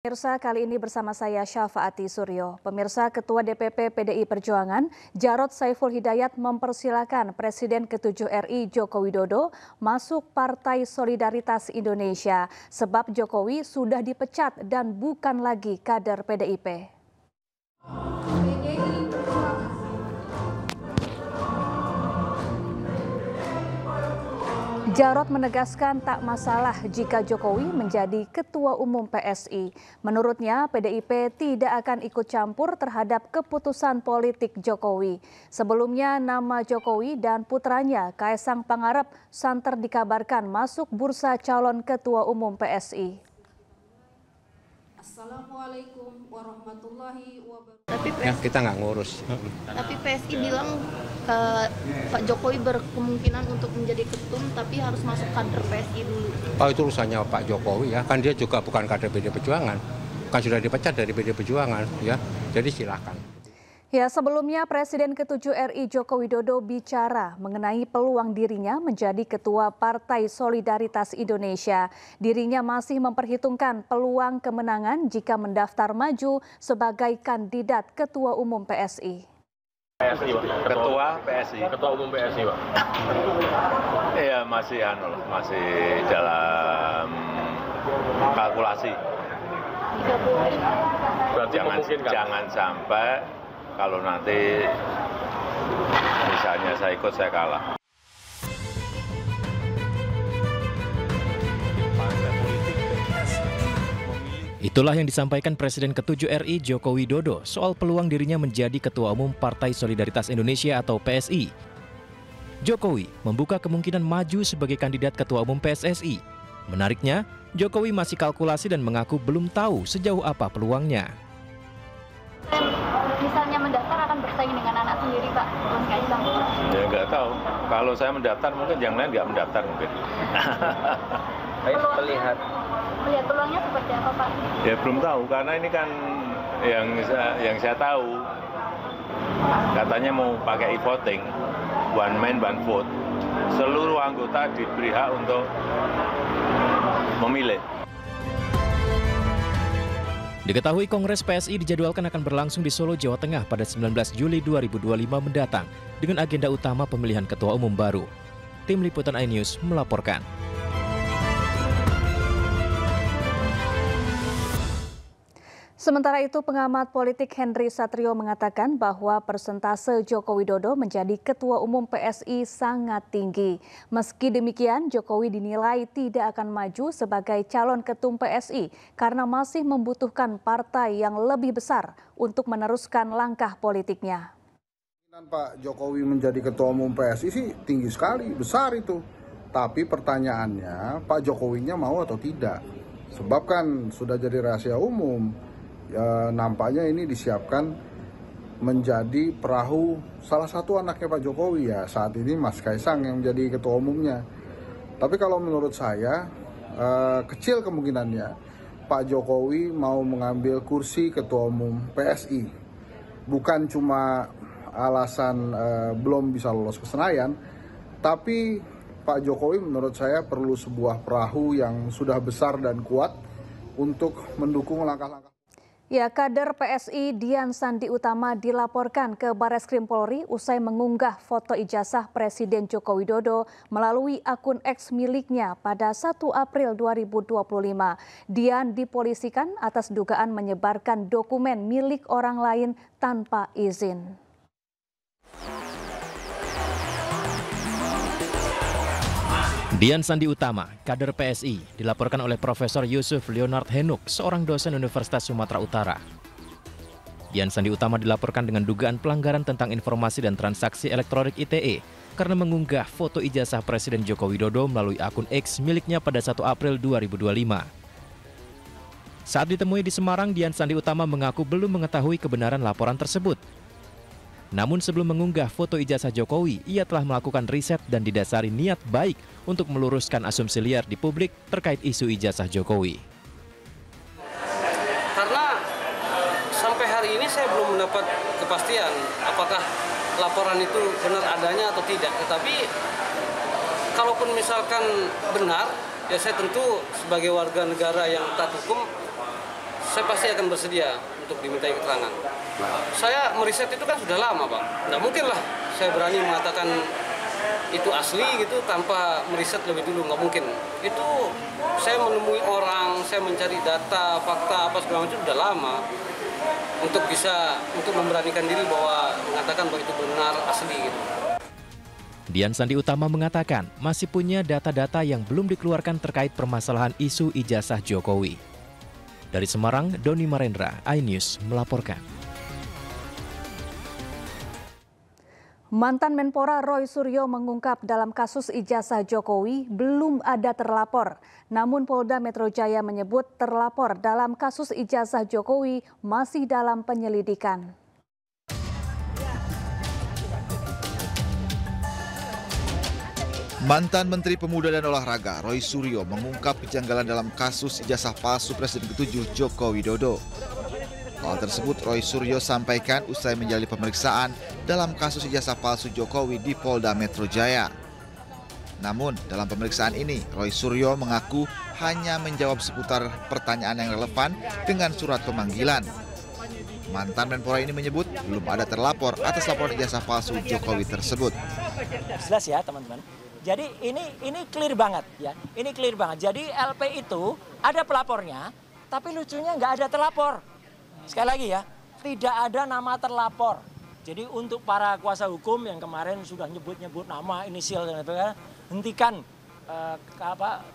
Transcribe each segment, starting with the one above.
Pemirsa, kali ini bersama saya Syafaati Suryo. Pemirsa, Ketua DPP PDI Perjuangan Jarod Saiful Hidayat mempersilakan Presiden ke-7 RI Joko Widodo masuk Partai Solidaritas Indonesia sebab Jokowi sudah dipecat dan bukan lagi kader PDIP. Jarod menegaskan tak masalah jika Jokowi menjadi Ketua Umum PSI. Menurutnya, PDIP tidak akan ikut campur terhadap keputusan politik Jokowi. Sebelumnya, nama Jokowi dan putranya Kaesang Pangarep santer dikabarkan masuk bursa calon Ketua Umum PSI. Assalamualaikum warahmatullahi wabarakatuh. Ya, kita nggak ngurus. Tapi PSI bilang ke Pak Jokowi berkemungkinan untuk menjadi ketum, tapi harus masuk kader PSI dulu. Oh, itu urusannya Pak Jokowi ya, kan dia juga bukan kader PDI Perjuangan, kan sudah dipecat dari PDI Perjuangan ya, jadi silakan. Ya, sebelumnya Presiden ke-7 RI Joko Widodo bicara mengenai peluang dirinya menjadi Ketua Partai Solidaritas Indonesia. Dirinya masih memperhitungkan peluang kemenangan jika mendaftar maju sebagai kandidat Ketua Umum PSI. Ketua PSI. Ketua Umum PSI, Pak. Iya, masih dalam kalkulasi. Berarti Jangan sampai kalau nanti misalnya saya ikut, saya kalah. Itulah yang disampaikan Presiden ke-7 RI Joko Widodo soal peluang dirinya menjadi Ketua Umum Partai Solidaritas Indonesia atau PSI. Jokowi membuka kemungkinan maju sebagai kandidat Ketua Umum PSSI. Menariknya, Jokowi masih kalkulasi dan mengaku belum tahu sejauh apa peluangnya. Misalnya mendaftar akan bersaing dengan anak sendiri, Pak, Mas Kaesang. Ya nggak tahu. Kalau saya mendaftar mungkin yang lain nggak mendaftar mungkin. Melihat peluangnya seperti apa, Pak? Ya belum tahu karena ini kan yang saya tahu katanya mau pakai e-voting, one man one vote. Seluruh anggota diberi hak untuk memilih. Diketahui Kongres PSI dijadwalkan akan berlangsung di Solo, Jawa Tengah pada 19 Juli 2025 mendatang dengan agenda utama pemilihan Ketua Umum baru. Tim Liputan iNews melaporkan. Sementara itu, pengamat politik Henry Satrio mengatakan bahwa persentase Joko Widodo menjadi Ketua Umum PSI sangat tinggi. Meski demikian, Jokowi dinilai tidak akan maju sebagai calon ketum PSI karena masih membutuhkan partai yang lebih besar untuk meneruskan langkah politiknya. Pak Jokowi menjadi Ketua Umum PSI sih tinggi sekali, besar itu. Tapi pertanyaannya, Pak Jokowinya mau atau tidak? Sebab kan sudah jadi rahasia umum. Ya, nampaknya ini disiapkan menjadi perahu salah satu anaknya Pak Jokowi ya, saat ini Mas Kaesang yang menjadi ketua umumnya. Tapi kalau menurut saya kecil kemungkinannya Pak Jokowi mau mengambil kursi ketua umum PSI. Bukan cuma alasan belum bisa lolos ke Senayan, tapi Pak Jokowi menurut saya perlu sebuah perahu yang sudah besar dan kuat untuk mendukung langkah-langkah. Ya, kader PSI Dian Sandi Utama dilaporkan ke Barreskrim Polri usai mengunggah foto ijazah Presiden Joko Widodo melalui akun X miliknya pada 1 April 2025. Dian dipolisikan atas dugaan menyebarkan dokumen milik orang lain tanpa izin. Dian Sandi Utama, kader PSI, dilaporkan oleh Profesor Yusuf Leonard Henuk, seorang dosen Universitas Sumatera Utara. Dian Sandi Utama dilaporkan dengan dugaan pelanggaran tentang informasi dan transaksi elektronik ITE karena mengunggah foto ijazah Presiden Joko Widodo melalui akun X miliknya pada 1 April 2025. Saat ditemui di Semarang, Dian Sandi Utama mengaku belum mengetahui kebenaran laporan tersebut. Namun sebelum mengunggah foto ijazah Jokowi, ia telah melakukan riset dan didasari niat baik untuk meluruskan asumsi liar di publik terkait isu ijazah Jokowi. Karena sampai hari ini saya belum mendapat kepastian apakah laporan itu benar adanya atau tidak. Tetapi kalaupun misalkan benar, ya saya tentu sebagai warga negara yang taat hukum, saya pasti akan bersedia untuk dimintai keterangan. Saya meriset itu kan sudah lama, Pak. Nggak mungkin lah saya berani mengatakan itu asli gitu tanpa meriset lebih dulu, nggak mungkin. Itu saya menemui orang, saya mencari data, fakta, apa segala macam sudah lama untuk memberanikan diri bahwa mengatakan bahwa itu benar asli gitu. Dian Sandi Utama mengatakan masih punya data-data yang belum dikeluarkan terkait permasalahan isu ijazah Jokowi. Dari Semarang, Doni Marendra, iNews melaporkan. Mantan Menpora Roy Suryo mengungkap dalam kasus ijazah Jokowi belum ada terlapor. Namun Polda Metro Jaya menyebut terlapor dalam kasus ijazah Jokowi masih dalam penyelidikan. Mantan Menteri Pemuda dan Olahraga Roy Suryo mengungkap kejanggalan dalam kasus ijazah palsu Presiden ke-7 Joko Widodo. Hal tersebut Roy Suryo sampaikan usai menjalani pemeriksaan dalam kasus ijazah palsu Jokowi di Polda Metro Jaya. Namun dalam pemeriksaan ini Roy Suryo mengaku hanya menjawab seputar pertanyaan yang relevan dengan surat pemanggilan. Mantan Menpora ini menyebut belum ada terlapor atas laporan ijazah palsu Jokowi tersebut. Jelas ya teman-teman. Jadi ini clear banget ya. Ini clear banget. Jadi LP itu ada pelapornya, tapi lucunya nggak ada terlapor. Sekali lagi ya, tidak ada nama terlapor. Jadi untuk para kuasa hukum yang kemarin sudah nyebut-nyebut nama, inisial dan sebagainya, hentikan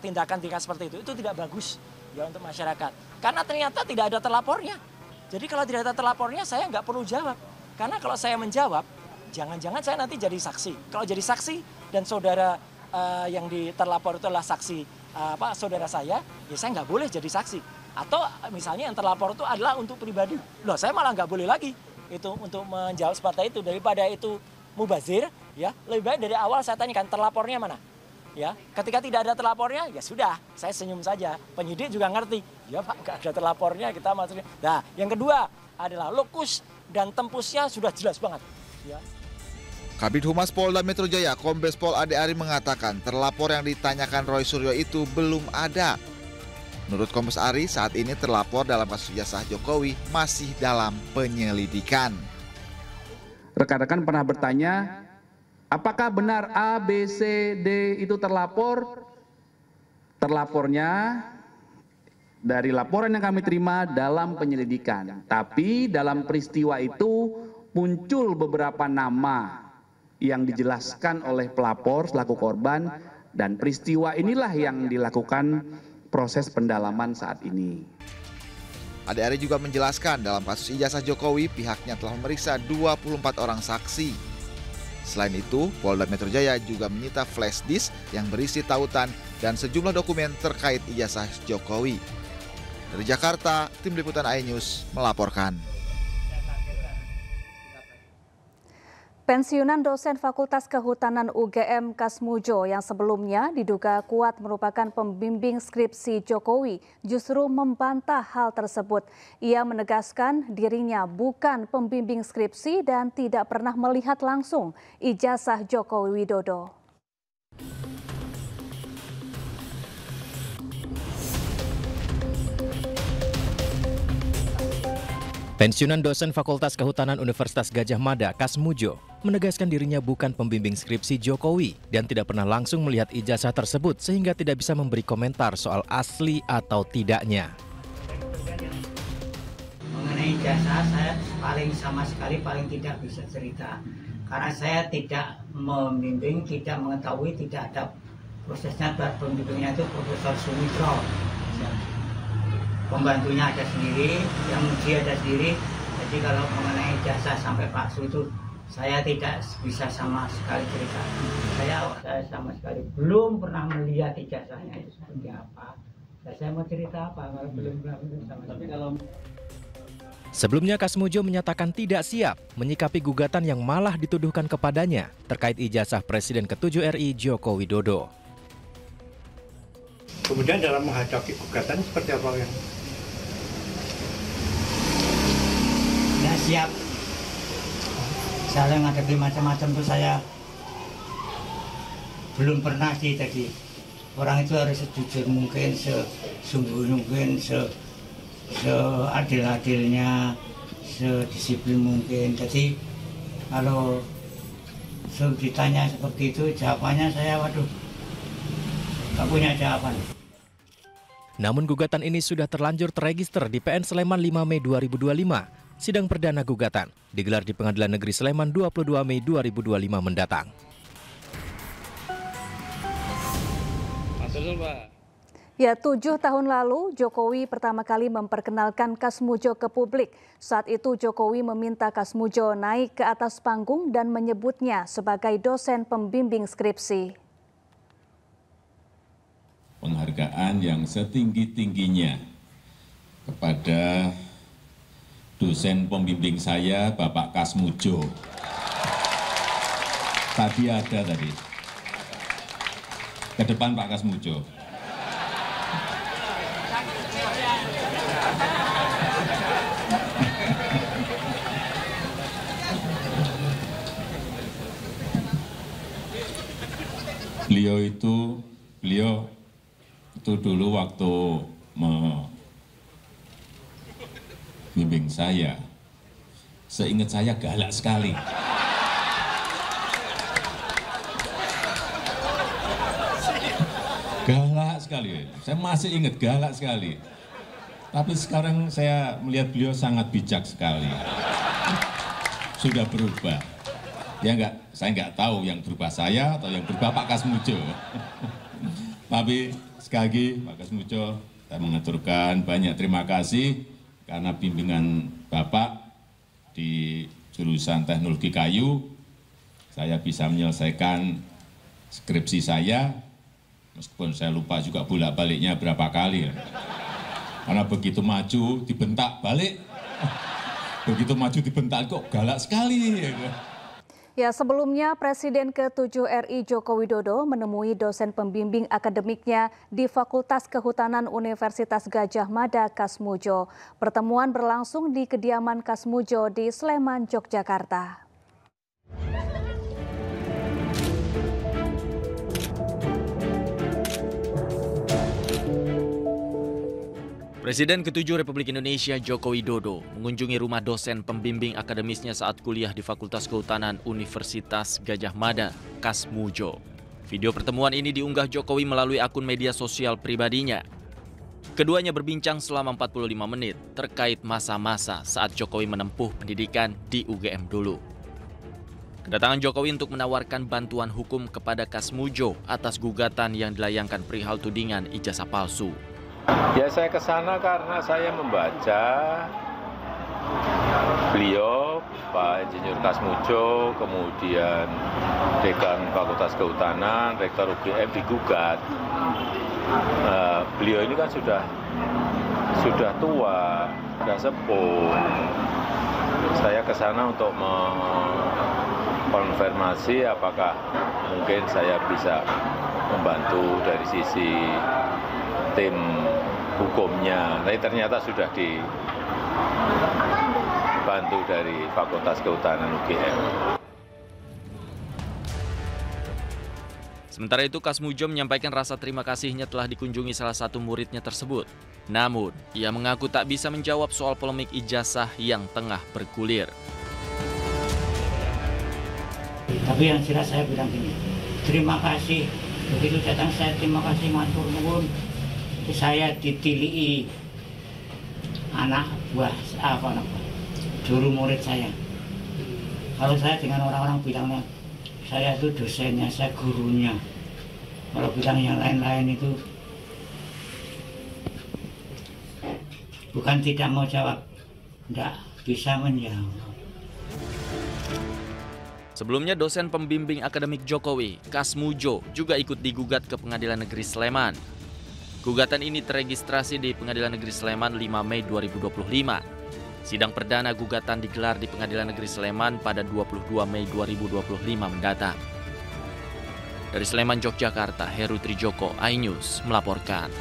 tindakan-tindakan seperti itu tidak bagus ya untuk masyarakat. Karena ternyata tidak ada terlapornya. Jadi kalau tidak ada terlapornya saya nggak perlu jawab. Karena kalau saya menjawab, jangan-jangan saya nanti jadi saksi. Kalau jadi saksi dan saudara yang terlapor itu adalah saksi saudara saya, ya saya nggak boleh jadi saksi. Atau misalnya yang terlapor itu adalah untuk pribadi. Loh, saya malah nggak boleh lagi itu untuk menjawab seperti itu. Daripada itu mubazir, ya lebih baik dari awal saya tanyakan terlapornya mana. Ya, ketika tidak ada terlapornya, ya sudah, saya senyum saja. Penyidik juga ngerti, ya Pak, nggak ada terlapornya, kita maksudnya. Nah, yang kedua adalah lokus dan tempusnya sudah jelas banget. Ya. Kabid Humas Polda Metro Jaya, Kombes Pol Ade Ari mengatakan terlapor yang ditanyakan Roy Suryo itu belum ada. Menurut Kombes Ari, saat ini terlapor dalam kasus ijazah Jokowi masih dalam penyelidikan. Rekan-rekan pernah bertanya, apakah benar A, B, C, D itu terlapor? Terlapornya dari laporan yang kami terima dalam penyelidikan. Tapi dalam peristiwa itu muncul beberapa nama yang dijelaskan oleh pelapor selaku korban, dan peristiwa inilah yang dilakukan proses pendalaman saat ini. Ade Ari juga menjelaskan dalam kasus ijazah Jokowi pihaknya telah memeriksa 24 orang saksi. Selain itu, Polda Metro Jaya juga menyita flash disk yang berisi tautan dan sejumlah dokumen terkait ijazah Jokowi. Dari Jakarta, Tim Liputan iNews melaporkan. Pensiunan dosen Fakultas Kehutanan UGM Kasmujo yang sebelumnya diduga kuat merupakan pembimbing skripsi Jokowi justru membantah hal tersebut. Ia menegaskan dirinya bukan pembimbing skripsi dan tidak pernah melihat langsung ijazah Joko Widodo. Pensiunan dosen Fakultas Kehutanan Universitas Gadjah Mada, Kasmujo, menegaskan dirinya bukan pembimbing skripsi Jokowi dan tidak pernah langsung melihat ijazah tersebut sehingga tidak bisa memberi komentar soal asli atau tidaknya. Mengenai ijazah, saya sama sekali tidak bisa cerita karena saya tidak membimbing, tidak mengetahui, tidak ada prosesnya. Pembimbingnya itu Profesor Sumitro. Pembantunya ada sendiri, yang uji ada sendiri. Jadi kalau mengenai ijazah sampai palsu itu saya tidak bisa sama sekali cerita. Saya sama sekali belum pernah melihat ijazahnya itu seperti apa. Saya mau cerita apa kalau belum pernah sama. Tapi kalau Sebelumnya Kasmujo menyatakan tidak siap menyikapi gugatan yang malah dituduhkan kepadanya terkait ijazah Presiden ke-7 RI Joko Widodo. Kemudian dalam menghadapi gugatan seperti apa ya? Ya siap. Saya menghadapi macam-macam tuh saya belum pernah sih tadi. Orang itu harus sejujur mungkin, sesungguh mungkin, seadil-adilnya, sedisiplin mungkin. Jadi kalau ditanya seperti itu, jawabannya saya waduh, nggak punya jawaban. Namun gugatan ini sudah terlanjur terregister di PN Sleman 5 Mei 2025. Sidang perdana gugatan digelar di Pengadilan Negeri Sleman 22 Mei 2025 mendatang. Ya, 7 tahun lalu Jokowi pertama kali memperkenalkan Kasmujo ke publik. Saat itu Jokowi meminta Kasmujo naik ke atas panggung dan menyebutnya sebagai dosen pembimbing skripsi. Penghargaan yang setinggi-tingginya kepada dosen pembimbing saya, Bapak Kasmujo. Tadi ada tadi. Ke depan Pak Kasmujo. Beliau itu dulu waktu membimbing saya, seingat saya galak sekali. Galak sekali, saya masih ingat galak sekali. Tapi sekarang saya melihat beliau sangat bijak sekali. Sudah berubah. Ya saya nggak tahu yang berubah saya atau yang berubah Pak Kasmujo. Tapi sekali lagi Pak Kasmujo, saya mengaturkan banyak terima kasih karena bimbingan Bapak di jurusan teknologi kayu, saya bisa menyelesaikan skripsi saya, meskipun saya lupa juga bolak-baliknya berapa kali. Karena begitu maju dibentak balik, begitu maju dibentak kok galak sekali. Ya, sebelumnya Presiden ke-7 RI Joko Widodo menemui dosen pembimbing akademiknya di Fakultas Kehutanan Universitas Gadjah Mada Kasmujo. Pertemuan berlangsung di kediaman Kasmujo di Sleman, Yogyakarta. Presiden ke-7 Republik Indonesia Joko Widodo mengunjungi rumah dosen pembimbing akademisnya saat kuliah di Fakultas Kehutanan Universitas Gadjah Mada, Kasmujo. Video pertemuan ini diunggah Jokowi melalui akun media sosial pribadinya. Keduanya berbincang selama 45 menit terkait masa-masa saat Jokowi menempuh pendidikan di UGM dulu. Kedatangan Jokowi untuk menawarkan bantuan hukum kepada Kasmujo atas gugatan yang dilayangkan perihal tudingan ijazah palsu. Ya, saya ke sana karena saya membaca beliau, Pak Insinyur Kasmujo, kemudian Dekan Fakultas Kehutanan, Rektor UGM digugat. Beliau ini kan sudah tua, sudah sepuh. Saya ke sana untuk mengkonfirmasi apakah mungkin saya bisa membantu dari sisi tim hukumnya. Tapi ternyata sudah dibantu dari Fakultas Kehutanan UGM. Sementara itu Kasmujo menyampaikan rasa terima kasihnya telah dikunjungi salah satu muridnya tersebut. Namun, ia mengaku tak bisa menjawab soal polemik ijazah yang tengah bergulir. Tapi yang jelas saya bilang gini, terima kasih. Begitu datang saya terima kasih, matur nuwun. Saya ditilii anak buah juru murid saya. Kalau saya dengan orang-orang bilangnya saya itu dosennya, saya gurunya. Kalau bilang yang lain-lain itu bukan tidak mau jawab, tidak bisa menjawab. Sebelumnya dosen pembimbing akademik Jokowi, Kasmujo, juga ikut digugat ke Pengadilan Negeri Sleman. Gugatan ini terregistrasi di Pengadilan Negeri Sleman 5 Mei 2025. Sidang perdana gugatan digelar di Pengadilan Negeri Sleman pada 22 Mei 2025 mendatang. Dari Sleman, Yogyakarta, Heru Trijoko, iNews melaporkan.